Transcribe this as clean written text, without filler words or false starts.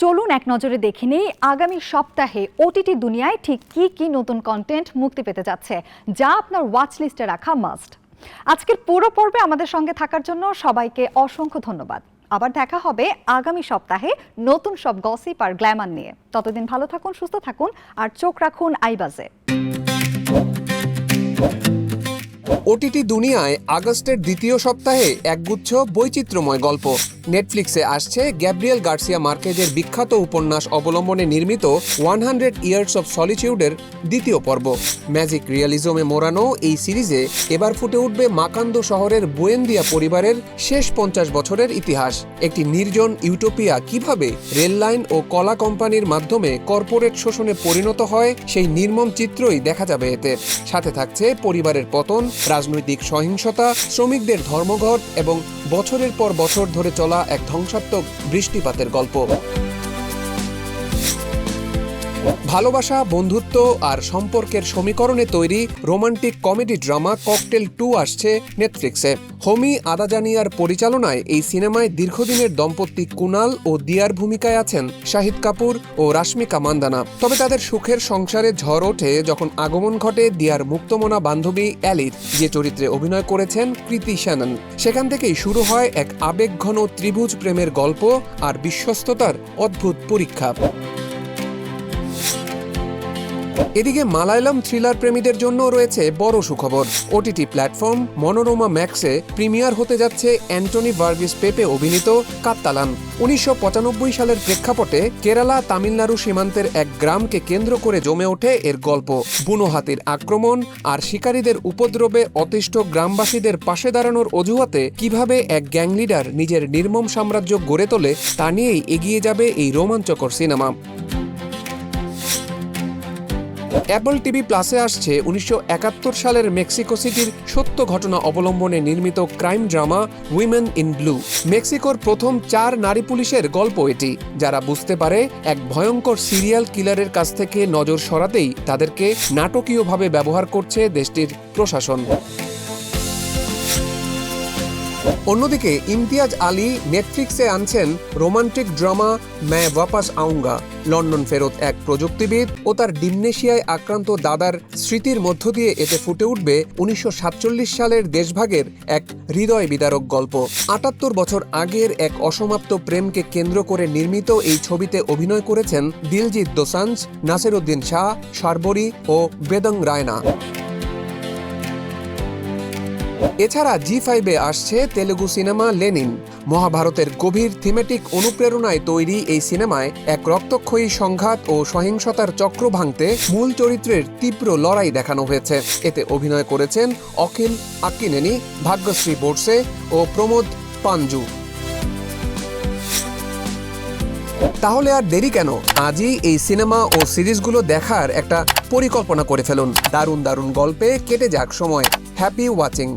চলুন এক নজরে দেখে নেই আগামী সপ্তাহে ওটিটি দুনিয়ায় ঠিক কি নতুন কন্টেন্ট মুক্তি পেতে যাচ্ছে, যা আপনার ওয়াচ লিস্টে রাখা মাস্ট। আজকের পুরো পর্বে আমাদের সঙ্গে থাকার জন্য সবাইকে অসংখ্য ধন্যবাদ। আবার দেখা হবে আগামী সপ্তাহে নতুন সব গসিপ আর গ্ল্যামার নিয়ে। ততদিন ভালো থাকুন, সুস্থ থাকুন আর চোখ রাখুন আইবাজে। ওটিটি দুনিয়ায় আগস্টের দ্বিতীয় সপ্তাহে একগুচ্ছ বৈচিত্র্যময় গল্প। নেটফ্লিক্সে আসছে গ্যাব্রিয়েল গার্সিয়া মার্কেজের বিখ্যাত উপন্যাস অবলম্বনে নির্মিত 100 ইয়ার্স অফ সলিটিউডের দ্বিতীয় পর্ব। ম্যাজিক রিয়ালিজমে মোড়ানো এই সিরিজে এবার ফুটে উঠবে মাকান্দো শহরের বুয়েন্দিয়া পরিবারের শেষ 50 বছরের ইতিহাস। একটি নির্জন ইউটোপিয়া কিভাবে রেললাইন ও কলা কোম্পানির মাধ্যমে কর্পোরেট শোষণে পরিণত হয়, সেই নির্মম চিত্রই দেখা যাবে এতে। সাথে থাকছে পরিবারের পতন, রাজনৈতিক সহিংসতা, শ্রমিকদের ধর্মঘট এবং বছরের পর বছর ধরে চলা এক ধ্বংসাত্মক বৃষ্টিপাতের গল্প। ভালোবাসা, বন্ধুত্ব আর সম্পর্কের সমীকরণে তৈরি রোমান্টিক কমেডি ড্রামা ককটেল 2 আসছে নেটফ্লিক্সে। হোমি আদাজানিয়ার পরিচালনায় এই সিনেমায় দীর্ঘদিনের দম্পতি কুনাল ও দিয়ার ভূমিকায় আছেন শাহিদ কাপুর ও রাশমিকা মান্দানা। তবে তাদের সুখের সংসারে ঝড় ওঠে যখন আগমন ঘটে দিয়ার মুক্তমনা বান্ধবী অ্যালির, যে চরিত্রে অভিনয় করেছেন কৃতি শ্যানন। সেখান থেকেই শুরু হয় এক আবেগঘন ত্রিভুজ প্রেমের গল্প আর বিশ্বস্ততার অদ্ভুত পরীক্ষা। এদিকে মালায়ালাম থ্রিলার প্রেমীদের জন্য রয়েছে বড় সুখবর। ওটিটি প্ল্যাটফর্ম মনোরমা ম্যাক্সে প্রিমিয়ার হতে যাচ্ছে অ্যান্টনি ভার্গিস পেপে অভিনীত কাত্তালান। 1995 সালের প্রেক্ষাপটে কেরালা তামিলনাড়ু সীমান্তের এক গ্রামকে কেন্দ্র করে জমে ওঠে এর গল্প। বুনো হাতির আক্রমণ আর শিকারীদের উপদ্রবে অতিষ্ঠ গ্রামবাসীদের পাশে দাঁড়ানোর অজুহাতে কিভাবে এক গ্যাং লিডার নিজের নির্মম সাম্রাজ্য গড়ে তোলে, তা নিয়েই এগিয়ে যাবে এই রোমাঞ্চকর সিনেমা। অ্যাপল টিভি প্লাসে আসছে 1971 সালের মেক্সিকো সিটির সত্য ঘটনা অবলম্বনে নির্মিত crime drama women in blue. মেক্সিকোর প্রথম 4 নারী পুলিশের গল্প এটি, যারা বুঝতে পারে এক ভয়ঙ্কর সিরিয়াল কিলারের কাছ থেকে নজর সরাতেই তাদেরকে নাটকীয়ভাবে ব্যবহার করছে দেশটির প্রশাসন। অন্যদিকে ইমতিয়াজ আলী নেটফ্লিক্সে আনছেন রোমান্টিক ড্রামা ম্যা ওয়াপাস আউঙ্গা। লন্ডন ফেরত এক প্রযুক্তিবিদ ও তার ডিমনেশিয়ায় আক্রান্ত দাদার স্মৃতির মধ্য দিয়ে এতে ফুটে উঠবে 1947 সালের দেশভাগের এক হৃদয় বিদারক গল্প। 78 বছর আগের এক অসমাপ্ত প্রেমকে কেন্দ্র করে নির্মিত এই ছবিতে অভিনয় করেছেন দিলজিৎ দোসাঞ্জ, নাসিরুদ্দিন শাহ, শারবরী ও বেদং রায়না। এছাড়া জি5-এ আসছে তেলুগু সিনেমা লেনিন। মহাভারতের গভীর থিমেটিক অনুপ্রেরণায় তৈরি এই সিনেমায় এক রক্তক্ষয়ী সংঘাত ও সহিংসতার চক্র ভাঙতে মূল চরিত্রের তীব্র লড়াই দেখানো হয়েছে। এতে অভিনয় করেছেন অখিল আক্কিনেনি, ভাগ্যশ্রী বোরসে ও প্রমোদ পাঞ্জু। তাহলে আর দেরি কেন? আজই এই সিনেমা ও সিরিজগুলো দেখার একটা পরিকল্পনা করে ফেলুন। দারুণ দারুণ গল্পে কেটে যাক সময়। Happy watching.